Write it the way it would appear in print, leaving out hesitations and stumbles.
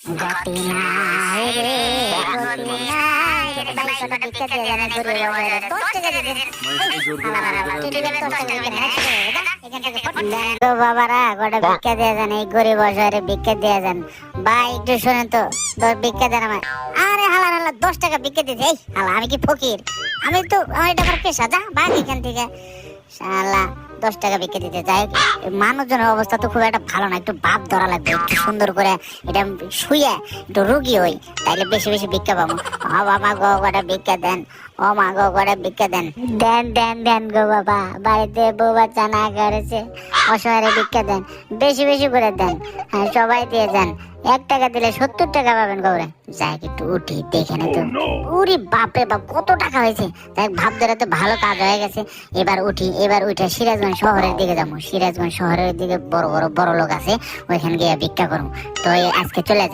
গতি নাই রে, গতি নাই রে, ভাই কত ভিক্ষা দিয়ে জানে গরিব বাবারে 10 টাকা দিয়ে দেন। টিটিকে 10 টাকা দিয়ে দেন, এখান থেকে ফট দেন গো বাবারা, কত ভিক্ষা দিয়ে জানে এই গরিব বাবারে ভিক্ষা দিয়ে যান। ভাই একটু শুনেন তো, 10 ভিক্ষা দেন আমায়। আরে হালা হালা 10 টাকা ভিক্ষা দিতে, এই হালা আমি কি ফকির? আমি তো আমার এটা আমার পেশা, যা ভাগ এখান থেকে। শালা 10 টাকা বিক্রি দিতে যাই। মানুষজনের অবস্থা তো খুব একটা ভালো না, একটু বাপ ধরা লাগবে, একটু সুন্দর করে এটা শুয়ে একটু রুগী হই, তাইলে বেশি বেশি ভিক্ষা পাবো। ও বাবা গো কটা ভিক্ষা দেন, ও মা গো কটা ভিক্ষা দেন, দেন দেন দেন গো বাবা, বাড়িতে বউ বাচ্চা না করেছে, অসহায় ভিক্ষা দেন, বেশি বেশি করে দেন। হ্যাঁ সবাই দিয়ে যান, 1 টাকা দিলে 70 টাকা পাবেন গৌরে। যাই একটু উঠি দেখে না তো, উরি বাপরে বাপ কত টাকা হয়েছে। যাই ভাব ধরে তো ভালো কাজ হয়ে গেছে। এবার উঠি, এবার উঠে সিরাজগঞ্জ শহরের দিকে যাবো। সিরাজগঞ্জ শহরের দিকে বড় বড় বড় লোক আছে, ওইখানে গিয়ে ভিক্ষা করবো। তো আজকে চলে যাই।